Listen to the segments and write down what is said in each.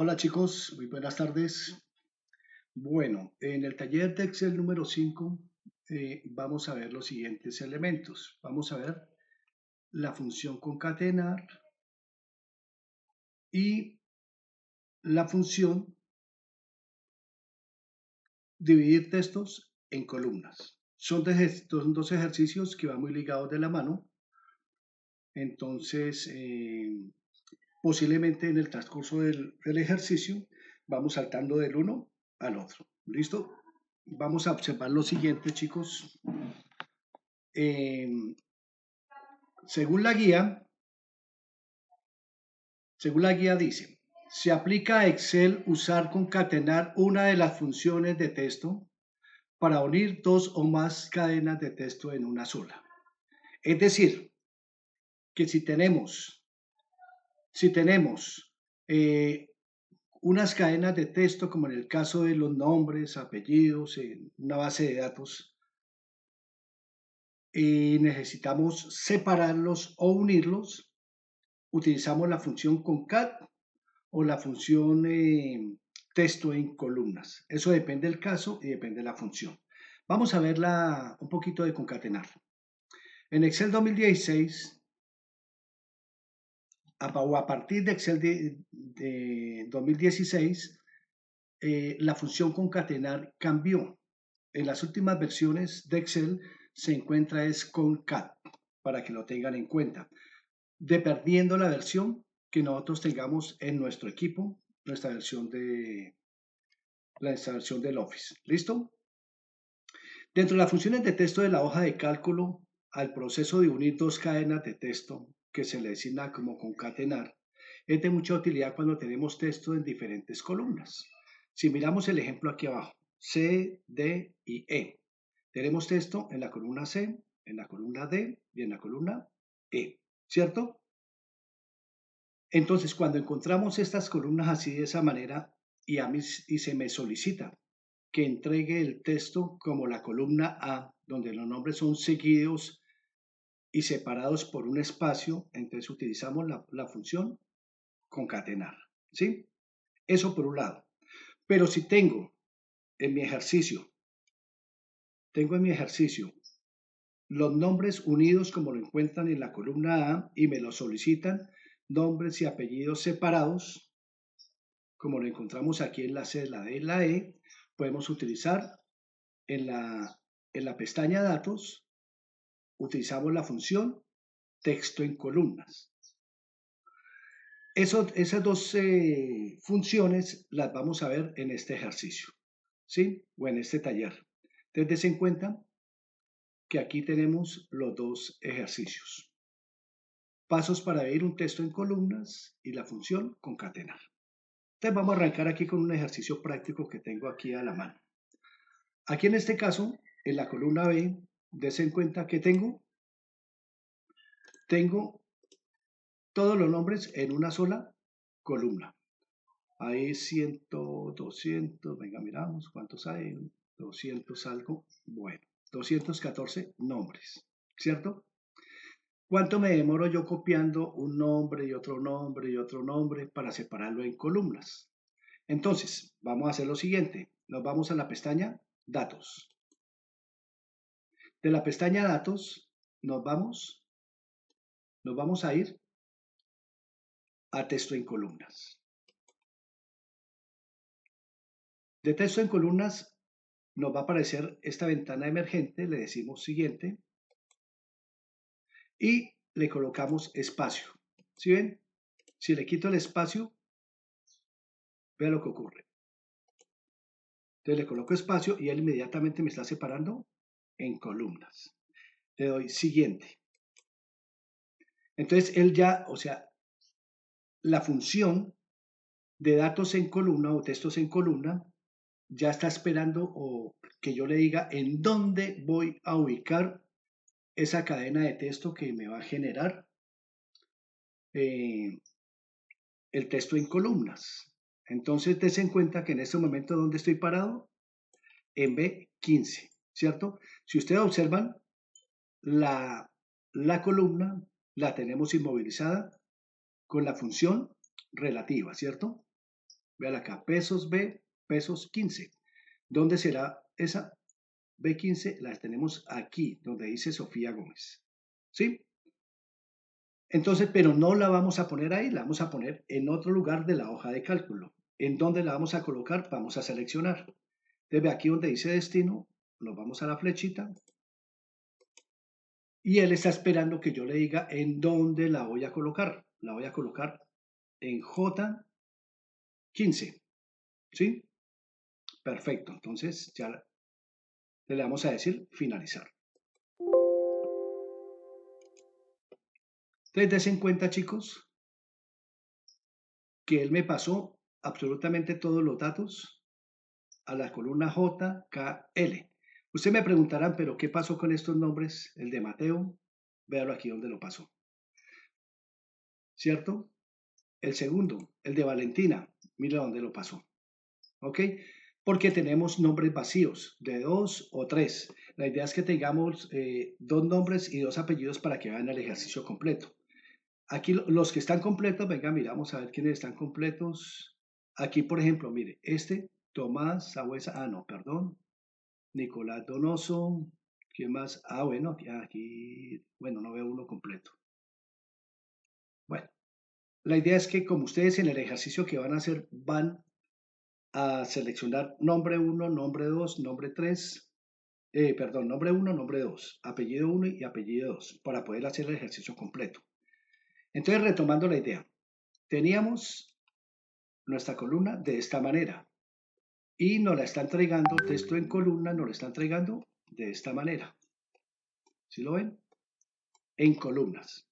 Hola chicos, muy buenas tardes. Bueno, en el taller de Excel número 5 vamos a ver los siguientes elementos. Vamos a ver la función concatenar y la función dividir textos en columnas. Son dos ejercicios que van muy ligados de la mano. Entonces, posiblemente en el transcurso del ejercicio vamos saltando del uno al otro. ¿Listo? Vamos a observar lo siguiente, chicos. Eh, según la guía, dice, se aplica a Excel usar concatenar una de las funciones de texto para unir dos o más cadenas de texto en una sola. Es decir, que si tenemos unas cadenas de texto, como en el caso de los nombres, apellidos, en una base de datos, y necesitamos separarlos o unirlos, utilizamos la función concat o la función texto en columnas. Eso depende del caso y depende de la función. Vamos a verla un poquito de concatenar. En Excel 2016, o a partir de Excel de 2016, la función concatenar cambió. En las últimas versiones de Excel se encuentra es concat, para que lo tengan en cuenta. Dependiendo la versión que nosotros tengamos en nuestro equipo, nuestra versión del Office. ¿Listo? Dentro de las funciones de texto de la hoja de cálculo, al proceso de unir dos cadenas de texto, que se le designa como concatenar, es de mucha utilidad cuando tenemos texto en diferentes columnas. Si miramos el ejemplo aquí abajo, C, D y E, tenemos texto en la columna C, en la columna D y en la columna E, ¿cierto? Entonces, cuando encontramos estas columnas así de esa manera y se me solicita que entregue el texto como la columna A, donde los nombres son seguidos y separados por un espacio, entonces utilizamos la función concatenar, ¿sí? Eso por un lado. Pero si tengo en mi ejercicio los nombres unidos como lo encuentran en la columna A y me lo solicitan nombres y apellidos separados, como lo encontramos aquí en la C, la D y la E, podemos utilizar en la pestaña datos, utilizamos la función texto en columnas. Esas dos funciones las vamos a ver en este ejercicio, ¿sí? O en este taller. Entonces, des en cuenta que aquí tenemos los dos ejercicios. Pasos para ver un texto en columnas y la función concatenar. Entonces, vamos a arrancar aquí con un ejercicio práctico que tengo aquí a la mano. Aquí en este caso, en la columna B, des en cuenta que tengo todos los nombres en una sola columna. Hay 100, 200, venga, miramos cuántos hay, 200 algo, bueno, 214 nombres, ¿cierto? ¿Cuánto me demoro yo copiando un nombre y otro nombre y otro nombre para separarlo en columnas? Entonces, vamos a hacer lo siguiente, nos vamos a la pestaña Datos. De la pestaña Datos nos vamos a ir a Texto en columnas. De texto en columnas nos va a aparecer esta ventana emergente, le decimos siguiente y le colocamos espacio. ¿Sí ven? Si le quito el espacio, vea lo que ocurre. Entonces le coloco espacio y él inmediatamente me está separando en columnas. Le doy siguiente. Entonces él ya, o sea, la función de datos en columna o textos en columna ya está esperando o que yo le diga en dónde voy a ubicar esa cadena de texto que me va a generar el texto en columnas. Entonces, des en cuenta que en este momento, ¿dónde estoy parado? En B15, ¿cierto? Si ustedes observan, la columna la tenemos inmovilizada con la función relativa, ¿cierto? Vean acá, pesos B, pesos 15. ¿Dónde será esa B15? La tenemos aquí, donde dice Sofía Gómez. ¿Sí? Entonces, pero no la vamos a poner ahí, la vamos a poner en otro lugar de la hoja de cálculo. ¿En dónde la vamos a colocar? Vamos a seleccionar. Desde aquí donde dice destino, nos vamos a la flechita y él está esperando que yo le diga en dónde la voy a colocar. La voy a colocar en J15, ¿sí? Perfecto, entonces ya le vamos a decir finalizar. Entonces, des en cuenta, chicos, que él me pasó absolutamente todos los datos a la columna JKL. Ustedes me preguntarán, pero ¿qué pasó con estos nombres? El de Mateo, véalo aquí donde lo pasó, ¿cierto? El segundo, el de Valentina, mira dónde lo pasó, ¿ok? Porque tenemos nombres vacíos de 2 o 3. La idea es que tengamos 2 nombres y 2 apellidos para que vean el ejercicio completo. Aquí los que están completos, venga, miramos a ver quiénes están completos. Aquí, por ejemplo, mire, Tomás Sabuesa, no, perdón, Nicolás Donoso, ¿quién más? Bueno, aquí, bueno, no veo uno completo. Bueno, la idea es que como ustedes en el ejercicio que van a hacer van a seleccionar nombre 1, nombre 2, nombre 3, perdón, nombre 1, nombre 2, apellido 1 y apellido 2, para poder hacer el ejercicio completo. Entonces, retomando la idea, teníamos nuestra columna de esta manera y nos la está entregando, texto en columna, nos lo está entregando de esta manera. ¿Sí lo ven? En columnas.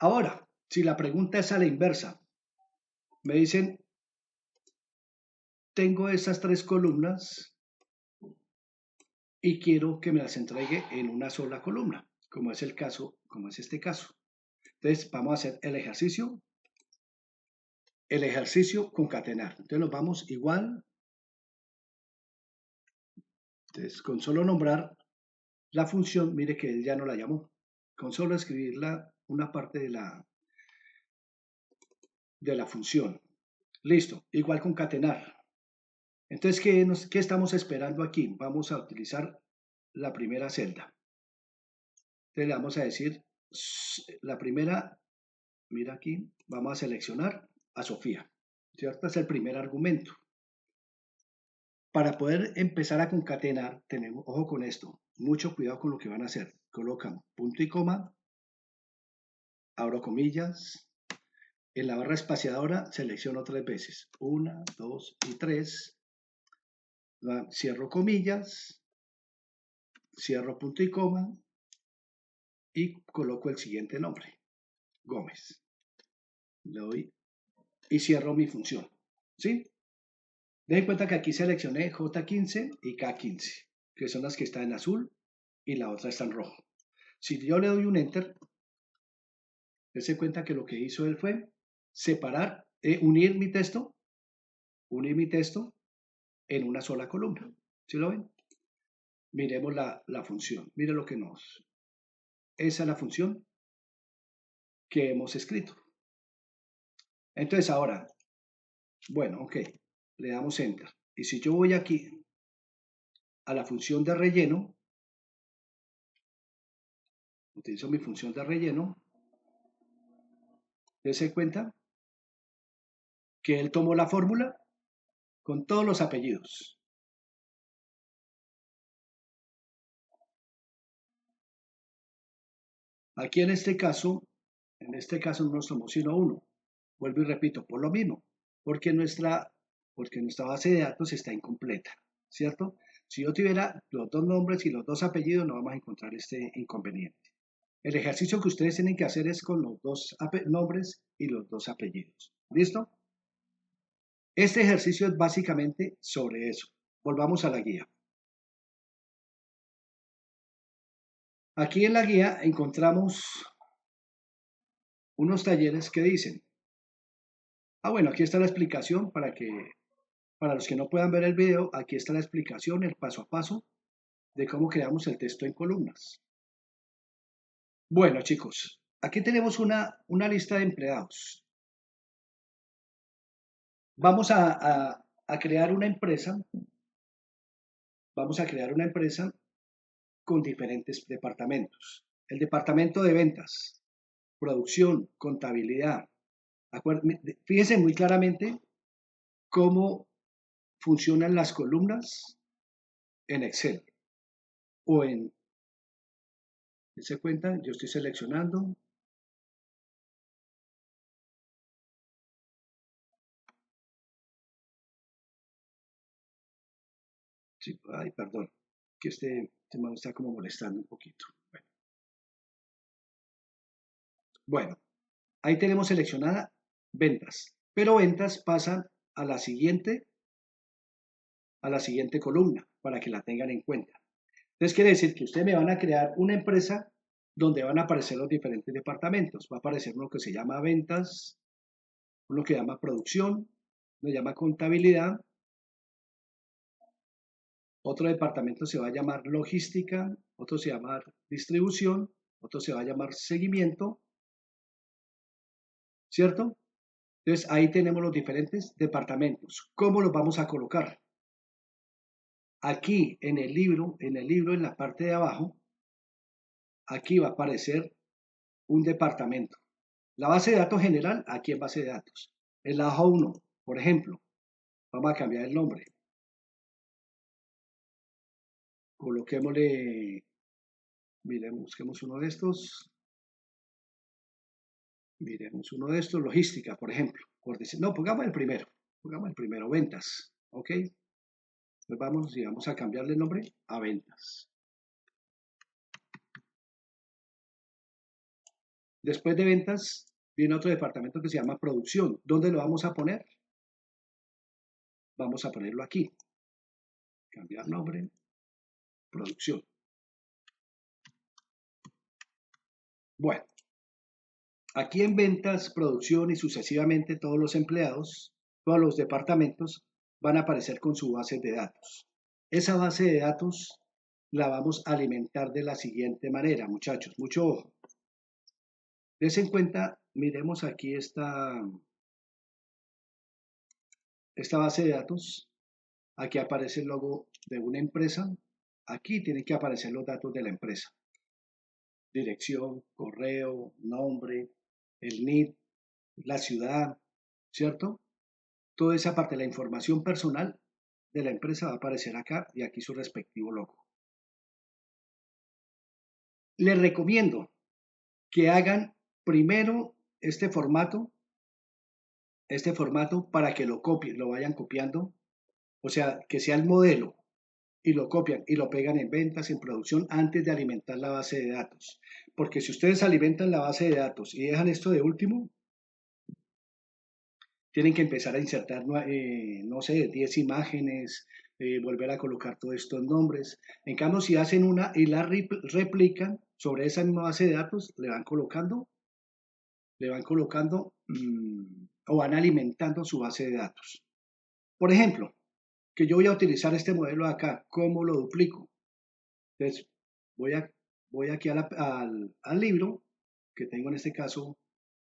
Ahora, si la pregunta es a la inversa, me dicen, tengo estas 3 columnas y quiero que me las entregue en una sola columna, como es el caso, como es este caso. Entonces, vamos a hacer el ejercicio concatenar. Entonces, nos vamos igual. Entonces, con solo nombrar la función, mire que él ya no la llamó. Con solo escribir una parte de la función. Listo, igual concatenar. Entonces, ¿qué estamos esperando aquí? Vamos a utilizar la primera celda. Entonces, le vamos a decir, la primera, mira aquí, vamos a seleccionar a Sofía, ¿cierto? Es el primer argumento. Para poder empezar a concatenar, tenemos, ojo con esto, mucho cuidado con lo que van a hacer. Colocan punto y coma, abro comillas, en la barra espaciadora selecciono 3 veces, 1, 2 y 3, cierro comillas, cierro punto y coma y coloco el siguiente nombre, Gómez. Le doy y cierro mi función, ¿sí? Den cuenta que aquí seleccioné J15 y K15, que son las que están en azul y la otra está en rojo. Si yo le doy un Enter, dense cuenta que lo que hizo él fue separar, unir mi texto en una sola columna. ¿Sí lo ven? Miremos la función. Mire lo que nos... Esa es la función que hemos escrito. Entonces ahora, bueno, ok, le damos Enter. Y si yo voy aquí a la función de relleno, utilizo mi función de relleno, dése cuenta que él tomó la fórmula con todos los apellidos. Aquí en este caso no nos tomó sino uno. Vuelvo y repito, por lo mismo, porque nuestra base de datos está incompleta, ¿cierto? Si yo tuviera los 2 nombres y los 2 apellidos, no vamos a encontrar este inconveniente. El ejercicio que ustedes tienen que hacer es con los 2 nombres y los 2 apellidos. ¿Listo? Este ejercicio es básicamente sobre eso. Volvamos a la guía. Aquí en la guía encontramos unos talleres que dicen, bueno, aquí está la explicación para los que no puedan ver el video, aquí está la explicación, el paso a paso de cómo creamos el texto en columnas. Bueno, chicos, aquí tenemos una lista de empleados. Vamos a crear una empresa, vamos a crear una empresa con diferentes departamentos. El departamento de ventas, producción, contabilidad. Fíjense muy claramente cómo funcionan las columnas en Excel o en, ¿se cuenta? Yo estoy seleccionando. Sí, ay, perdón, que este me está como molestando un poquito. Bueno, ahí tenemos seleccionada ventas, pero ventas pasa a la siguiente columna para que la tengan en cuenta. Entonces quiere decir que ustedes me van a crear una empresa donde van a aparecer los diferentes departamentos. Va a aparecer uno que se llama ventas, uno que llama producción, uno llama contabilidad, otro departamento se va a llamar logística, otro se va a llamar distribución, otro se va a llamar seguimiento, ¿cierto? Entonces ahí tenemos los diferentes departamentos. ¿Cómo los vamos a colocar? Aquí en el libro, en la parte de abajo, aquí va a aparecer un departamento. La base de datos general, aquí en base de datos. En la hoja 1, por ejemplo, vamos a cambiar el nombre. Coloquémosle, miremos, busquemos uno de estos. Miremos uno de estos, logística, por ejemplo. Por decir, no, pongamos el primero, ventas, ¿ok? Pues vamos y vamos a cambiarle el nombre a ventas. Después de ventas viene otro departamento que se llama producción. ¿Dónde lo vamos a poner? Vamos a ponerlo aquí. Cambiar nombre, producción. Bueno, aquí en ventas, producción y sucesivamente todos los empleados, todos los departamentos van a aparecer con su base de datos. Esa base de datos la vamos a alimentar de la siguiente manera, muchachos, mucho ojo. Des en cuenta, miremos aquí esta base de datos. Aquí aparece el logo de una empresa. Aquí tienen que aparecer los datos de la empresa. Dirección, correo, nombre, el NID, la ciudad, ¿cierto? Toda esa parte de la información personal de la empresa va a aparecer acá y aquí su respectivo logo. Les recomiendo que hagan primero este formato para que lo copien, lo vayan copiando, o sea, que sea el modelo y lo copian y lo pegan en ventas, en producción, antes de alimentar la base de datos. Porque si ustedes alimentan la base de datos y dejan esto de último, tienen que empezar a insertar, no sé, 10 imágenes, volver a colocar todos estos nombres. En cambio, si hacen una y la replican sobre esa misma base de datos, o van alimentando su base de datos. Por ejemplo, que yo voy a utilizar este modelo de acá, ¿cómo lo duplico? Entonces, voy, a, voy aquí al libro, que tengo en este caso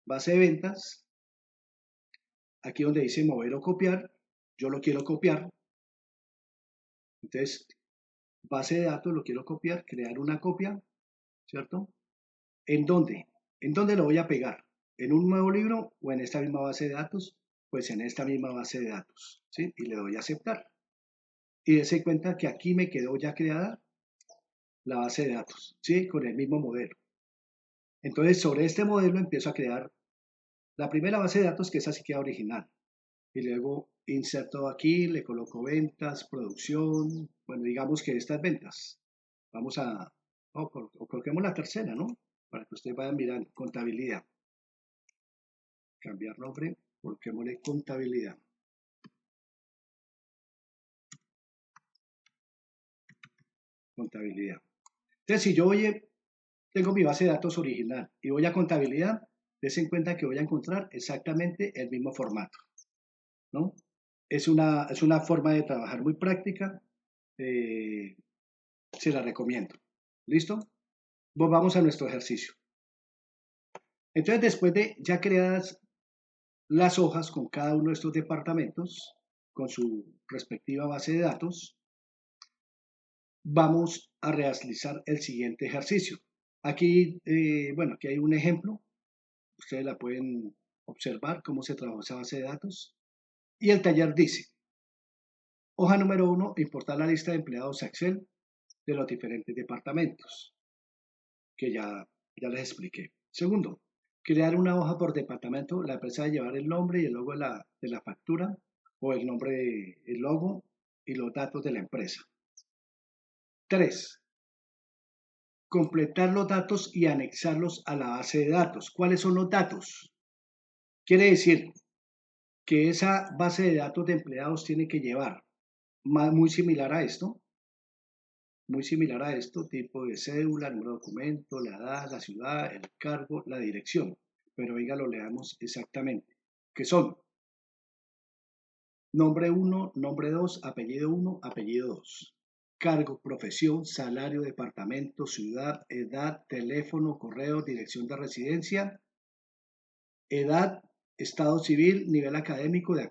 base de ventas, aquí donde dice mover o copiar, yo lo quiero copiar, entonces base de datos lo quiero copiar, crear una copia, ¿cierto? ¿En dónde? ¿En dónde lo voy a pegar? ¿En un nuevo libro o en esta misma base de datos? Pues en esta misma base de datos, ¿sí? Y le doy a aceptar. Y dése cuenta que aquí me quedó ya creada la base de datos, ¿sí? Con el mismo modelo. Entonces, sobre este modelo empiezo a crear la primera base de datos, que esa sí queda original. Y luego inserto aquí, le coloco ventas, producción. Bueno, digamos que estas ventas. Vamos a, o coloquemos la tercera, ¿no? Para que ustedes vayan mirando. Contabilidad. Cambiar nombre, coloquémosle contabilidad. Contabilidad. Entonces, si yo tengo mi base de datos original y voy a contabilidad, des en cuenta que voy a encontrar exactamente el mismo formato, ¿no? Es una forma de trabajar muy práctica, eh, se la recomiendo. ¿Listo? Volvamos a nuestro ejercicio. Entonces, después de ya creadas las hojas con cada uno de estos departamentos, con su respectiva base de datos. Vamos a realizar el siguiente ejercicio. Aquí, bueno, aquí hay un ejemplo. Ustedes la pueden observar cómo se trabajó esa base de datos. Y el taller dice, hoja número 1, importar la lista de empleados a Excel de los diferentes departamentos, que ya les expliqué. Segundo, crear una hoja por departamento. La empresa debe llevar el nombre y el logo de la factura o el nombre, el logo y los datos de la empresa. 3. Completar los datos y anexarlos a la base de datos. ¿Cuáles son los datos? Quiere decir que esa base de datos de empleados tiene que llevar muy similar a esto, tipo de cédula, número de documento, la edad, la ciudad, el cargo, la dirección. Pero venga, lo leamos exactamente. Que son nombre 1, nombre 2, apellido 1, apellido 2. Cargo, profesión, salario, departamento, ciudad, edad, teléfono, correo, dirección de residencia, edad, estado civil, nivel académico, de